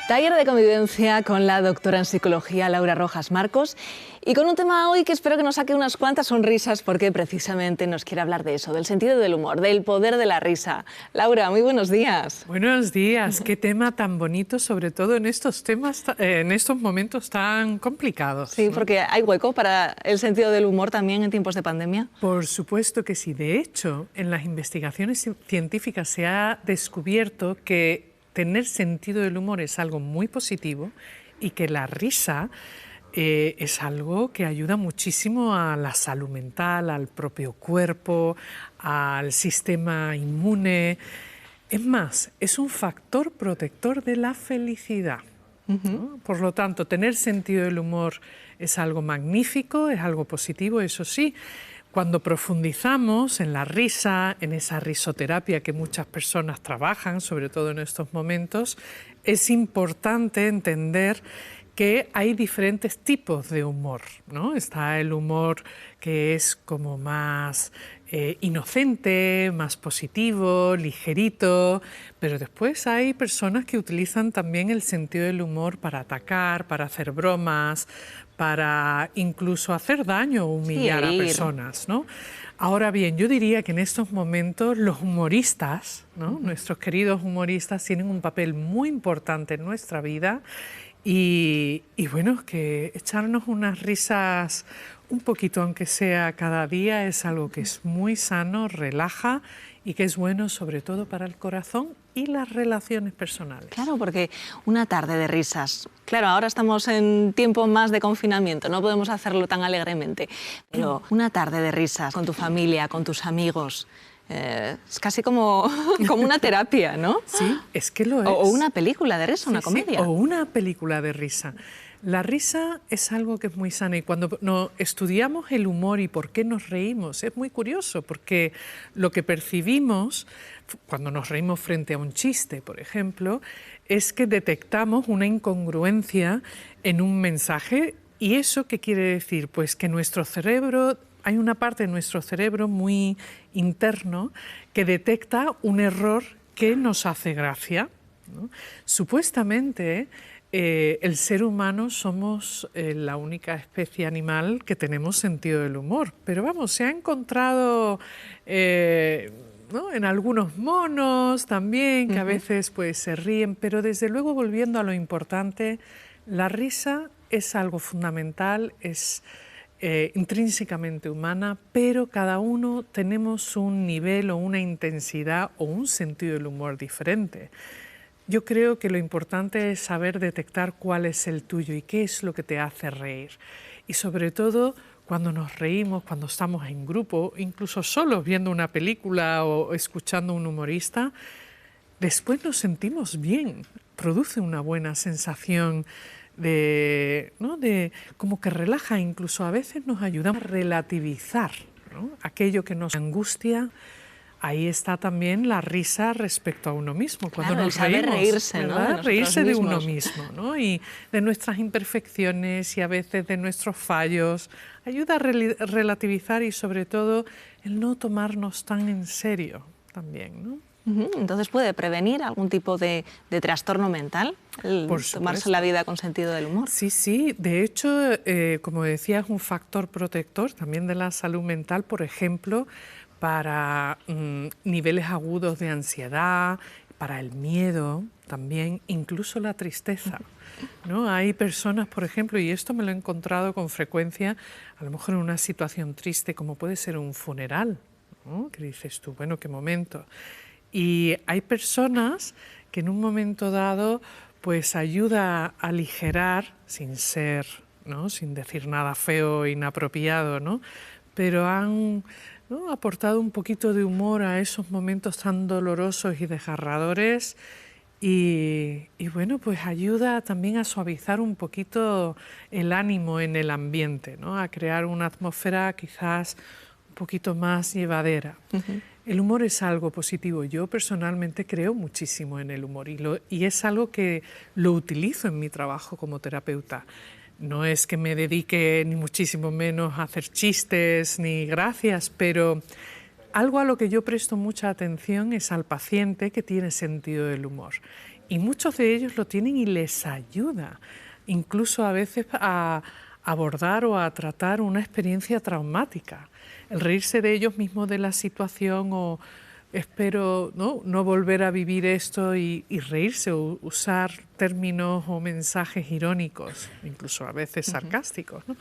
Taller de convivencia con la doctora en psicología Laura Rojas Marcos y con un tema hoy que espero que nos saque unas cuantas sonrisas porque precisamente nos quiere hablar de eso, del sentido del humor, del poder de la risa. Laura, muy buenos días. Buenos días, qué tema tan bonito, sobre todo en estos temas, en estos momentos tan complicados. Sí, ¿no? porque hay hueco para el sentido del humor también en tiempos de pandemia. Por supuesto que sí. De hecho, en las investigaciones científicas se ha descubierto que tener sentido del humor es algo muy positivo y que la risa es algo que ayuda muchísimo a la salud mental, al propio cuerpo, al sistema inmune. Es más, es un factor protector de la felicidad. ¿No? Por lo tanto, tener sentido del humor es algo magnífico, es algo positivo, eso sí. Cuando profundizamos en la risa, en esa risoterapia que muchas personas trabajan, sobre todo en estos momentos, es importante entender que hay diferentes tipos de humor, ¿no? Está el humor que es como más inocente, más positivo, ligerito, pero después hay personas que utilizan también el sentido del humor para atacar, para hacer bromas, para incluso hacer daño o humillar a personas, ¿no? Ahora bien, yo diría que en estos momentos los humoristas, ¿no? Nuestros queridos humoristas tienen un papel muy importante en nuestra vida y bueno, que echarnos unas risas un poquito, aunque sea cada día, es algo que es muy sano, relaja y que es bueno sobre todo para el corazón y las relaciones personales. Claro, porque una tarde de risas. Claro, ahora estamos en tiempo más de confinamiento, no podemos hacerlo tan alegremente, pero una tarde de risas con tu familia, con tus amigos, es casi como una terapia, ¿no? Sí, es que lo es. O una película de risa, una comedia. Sí, o una película de risa. La risa es algo que es muy sana y cuando estudiamos el humor y por qué nos reímos, es muy curioso porque lo que percibimos cuando nos reímos frente a un chiste, por ejemplo, es que detectamos una incongruencia en un mensaje. ¿Y eso qué quiere decir? Pues que nuestro cerebro, hay una parte de nuestro cerebro muy interno que detecta un error que nos hace gracia, ¿no? Supuestamente el ser humano somos la única especie animal que tenemos sentido del humor, pero vamos, se ha encontrado ¿no? en algunos monos también que a veces pues se ríen, pero desde luego volviendo a lo importante, la risa es algo fundamental, es intrínsecamente humana, pero cada uno tenemos un nivel o una intensidad o un sentido del humor diferente. Yo creo que lo importante es saber detectar cuál es el tuyo y qué es lo que te hace reír. Y sobre todo, cuando nos reímos, cuando estamos en grupo, incluso solos viendo una película o escuchando a un humorista, después nos sentimos bien. Produce una buena sensación ¿no? de como que relaja, incluso a veces nos ayuda a relativizar, ¿no? Aquello que nos angustia. Ahí está también la risa respecto a uno mismo. Cuando claro, nos el saber reímos, reírse, ¿no? reírse de uno mismo, ¿no? Y de nuestras imperfecciones y a veces de nuestros fallos. Ayuda a relativizar y sobre todo el no tomarnos tan en serio también, ¿no? Entonces puede prevenir algún tipo de trastorno mental, el tomarse la vida con sentido del humor. Sí, sí. De hecho, como decía, es un factor protector también de la salud mental, por ejemplo, para niveles agudos de ansiedad, para el miedo también, incluso la tristeza, ¿no? Hay personas, por ejemplo, y esto me lo he encontrado con frecuencia, a lo mejor en una situación triste como puede ser un funeral, ¿no? Que dices tú, bueno, qué momento. Y hay personas que en un momento dado pues ayuda a aligerar, sin ser, ¿no? Sin decir nada feo e inapropiado, ¿no? Pero han, ¿no? aportado un poquito de humor a esos momentos tan dolorosos y desgarradores y bueno, pues ayuda también a suavizar un poquito el ánimo en el ambiente, ¿no? A crear una atmósfera quizás un poquito más llevadera. El humor es algo positivo. Yo personalmente creo muchísimo en el humor y es algo que lo utilizo en mi trabajo como terapeuta. No es que me dedique ni muchísimo menos a hacer chistes ni gracias, pero algo a lo que yo presto mucha atención es al paciente que tiene sentido del humor. y muchos de ellos lo tienen y les ayuda, incluso a veces a abordar o a tratar una experiencia traumática. El reírse de ellos mismos de la situación o espero no volver a vivir esto y reírse o usar términos o mensajes irónicos, incluso a veces sarcásticos, ¿no?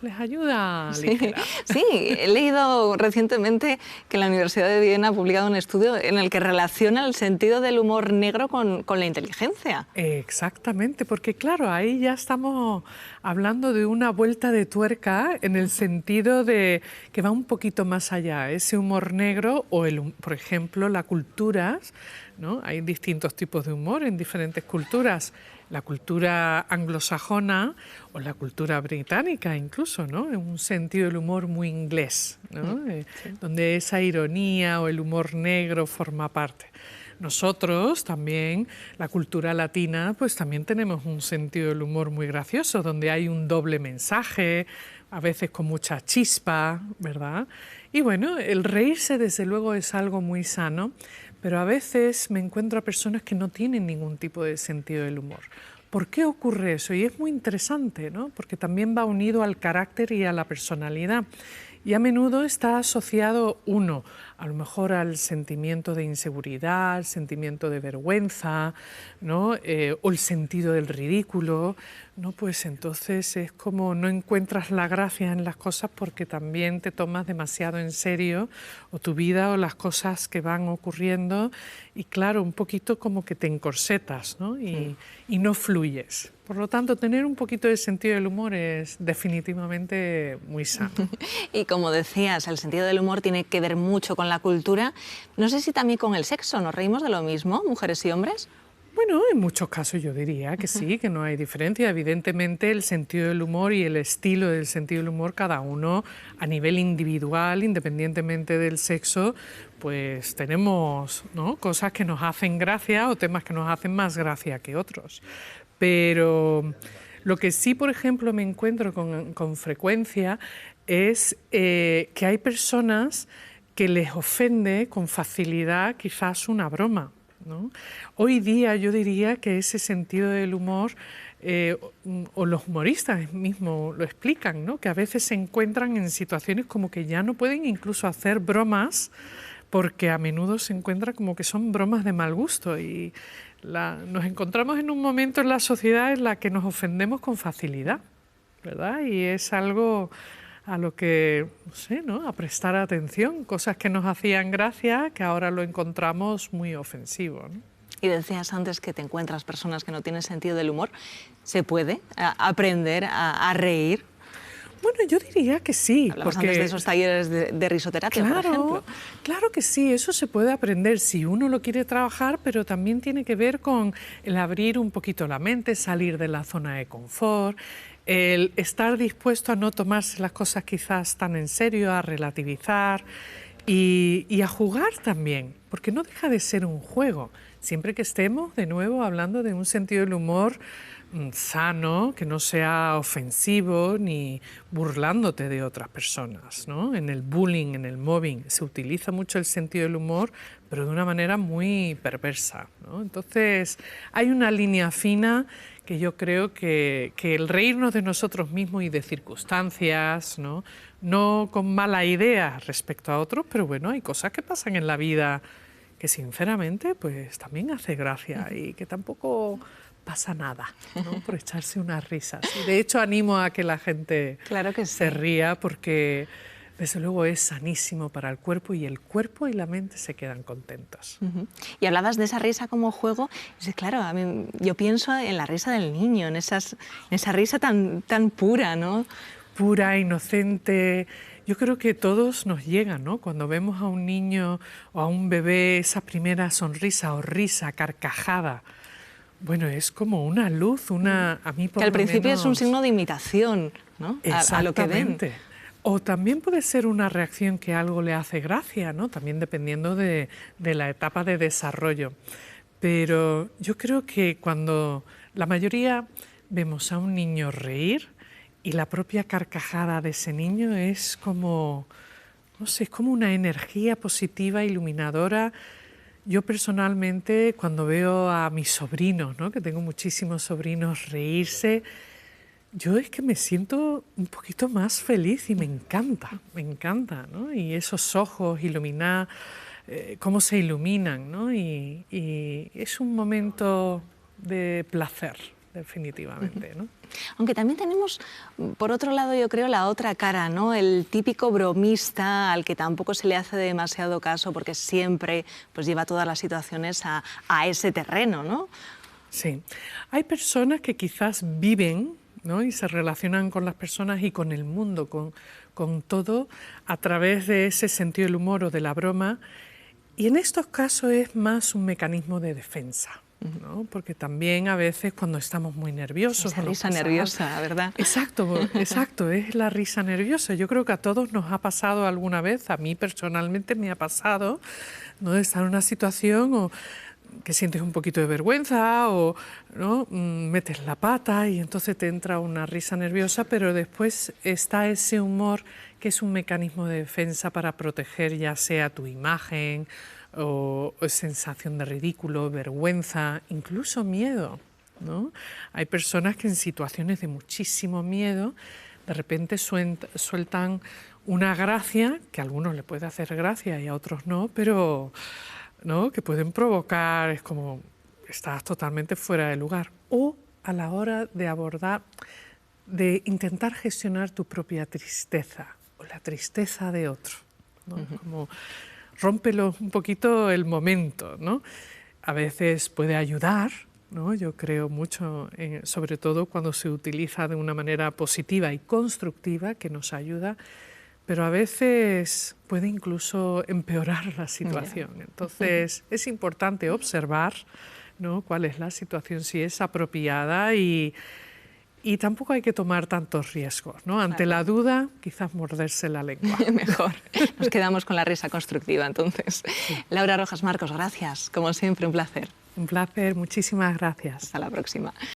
Les ayuda a aligerar. Sí, he leído recientemente que la Universidad de Viena ha publicado un estudio en el que relaciona el sentido del humor negro con la inteligencia. Exactamente, porque claro, ahí ya estamos hablando de una vuelta de tuerca en el sentido de que va un poquito más allá. Ese humor negro o, por ejemplo, las culturas, ¿no? Hay distintos tipos de humor en diferentes culturas. La cultura anglosajona o la cultura británica incluso, ¿no? En un sentido del humor muy inglés, ¿no? Sí. Donde esa ironía o el humor negro forma parte. Nosotros también, la cultura latina, pues también tenemos un sentido del humor muy gracioso, donde hay un doble mensaje, a veces con mucha chispa, ¿verdad? Y bueno, el reírse desde luego es algo muy sano, pero a veces me encuentro a personas que no tienen ningún tipo de sentido del humor. ¿Por qué ocurre eso? Y es muy interesante, ¿no? Porque también va unido al carácter y a la personalidad. Y a menudo está asociado, uno, a lo mejor al sentimiento de inseguridad, al sentimiento de vergüenza, ¿no? O el sentido del ridículo, ¿no? Pues entonces es como no encuentras la gracia en las cosas porque también te tomas demasiado en serio o tu vida o las cosas que van ocurriendo y claro, un poquito como que te encorsetas, ¿no? Y no fluyes. Por lo tanto, tener un poquito de sentido del humor es definitivamente muy sano. Y como decías, el sentido del humor tiene que ver mucho con la cultura. No sé si también con el sexo. ¿Nos reímos de lo mismo, mujeres y hombres? Bueno, en muchos casos yo diría que sí, que no hay diferencia. Evidentemente el sentido del humor y el estilo del sentido del humor, cada uno a nivel individual, independientemente del sexo, pues tenemos, ¿no?, cosas que nos hacen gracia o temas que nos hacen más gracia que otros. Pero lo que sí, por ejemplo, me encuentro con frecuencia es que hay personas que les ofende con facilidad quizás una broma, ¿no? Hoy día yo diría que ese sentido del humor, o los humoristas mismos lo explican, ¿no? Que a veces se encuentran en situaciones como que ya no pueden incluso hacer bromas porque a menudo se encuentra como que son bromas de mal gusto y nos encontramos en un momento en la sociedad en la que nos ofendemos con facilidad, ¿verdad? Y es algo a lo que, no sé, ¿no?, a prestar atención, cosas que nos hacían gracia, que ahora lo encontramos muy ofensivo, ¿no? Y decías antes que te encuentras personas que no tienen sentido del humor. ¿Se puede aprender a reír? Bueno, yo diría que sí. Hablamos antes de esos talleres de risoterapia, por ejemplo. Claro que sí, eso se puede aprender si uno lo quiere trabajar, pero también tiene que ver con el abrir un poquito la mente, salir de la zona de confort, el estar dispuesto a no tomarse las cosas quizás tan en serio, a relativizar y a jugar también, porque no deja de ser un juego. Siempre que estemos, de nuevo, hablando de un sentido del humor sano, que no sea ofensivo ni burlándote de otras personas, ¿no? En el bullying, en el mobbing, se utiliza mucho el sentido del humor, pero de una manera muy perversa, ¿no? Entonces, hay una línea fina que yo creo que el reírnos de nosotros mismos y de circunstancias, ¿no? No con mala idea respecto a otros, pero bueno, hay cosas que pasan en la vida que sinceramente pues también hace gracia y que tampoco pasa nada, ¿no?, por echarse unas risas. Y de hecho animo a que la gente se ría porque desde luego es sanísimo para el cuerpo y la mente se quedan contentos. Y hablabas de esa risa como juego. Y claro, a mí, yo pienso en la risa del niño, en esa risa tan pura, ¿no? Pura, inocente. Yo creo que todos nos llega, ¿no?, cuando vemos a un niño o a un bebé, esa primera sonrisa o risa, carcajada. Bueno, es como una luz, a mí por que al principio menos... es un signo de imitación, ¿no?, a lo que ven. O también puede ser una reacción que algo le hace gracia, ¿no?, también dependiendo de la etapa de desarrollo. Pero yo creo que cuando la mayoría vemos a un niño reír y la propia carcajada de ese niño es como, no sé, es como una energía positiva, iluminadora, Yo personalmente, cuando veo a mis sobrinos, ¿no?, que tengo muchísimos sobrinos, reírse, yo es que me siento un poquito más feliz y me encanta, ¿no? Y esos ojos iluminados, cómo se iluminan, ¿no? Y es un momento de placer, definitivamente, ¿no? Aunque también tenemos, por otro lado, yo creo, la otra cara, ¿no? El típico bromista al que tampoco se le hace demasiado caso porque siempre pues, lleva todas las situaciones a ese terreno, ¿no? Sí. Hay personas que quizás viven, ¿no?, y se relacionan con las personas y con el mundo, con todo, a través de ese sentido del humor o de la broma. Y en estos casos es más un mecanismo de defensa, ¿no? Porque también a veces cuando estamos muy nerviosos... Esa risa nerviosa, ¿verdad? Exacto, es la risa nerviosa. Yo creo que a todos nos ha pasado alguna vez, a mí personalmente me ha pasado, ¿no?, de estar en una situación o que sientes un poquito de vergüenza o, ¿no?, metes la pata y entonces te entra una risa nerviosa, pero después está ese humor que es un mecanismo de defensa para proteger ya sea tu imagen o sensación de ridículo, vergüenza, incluso miedo, ¿no? Hay personas que en situaciones de muchísimo miedo de repente sueltan una gracia, que a algunos le puede hacer gracia y a otros no, pero... ¿no?, que pueden provocar, es como estás totalmente fuera de lugar. O a la hora de abordar, de intentar gestionar tu propia tristeza o la tristeza de otro, ¿no? Como rómpelo un poquito el momento, ¿no? A veces puede ayudar, ¿no? Yo creo mucho, sobre todo cuando se utiliza de una manera positiva y constructiva, que nos ayuda, pero a veces puede incluso empeorar la situación. Entonces, es importante observar, ¿no?, cuál es la situación, si es apropiada y tampoco hay que tomar tantos riesgos, ¿no? Ante la duda, quizás morderse la lengua. Mejor. Nos quedamos con la risa constructiva, entonces. Sí. Laura Rojas Marcos, gracias. Como siempre, un placer. Un placer, muchísimas gracias. Hasta la próxima.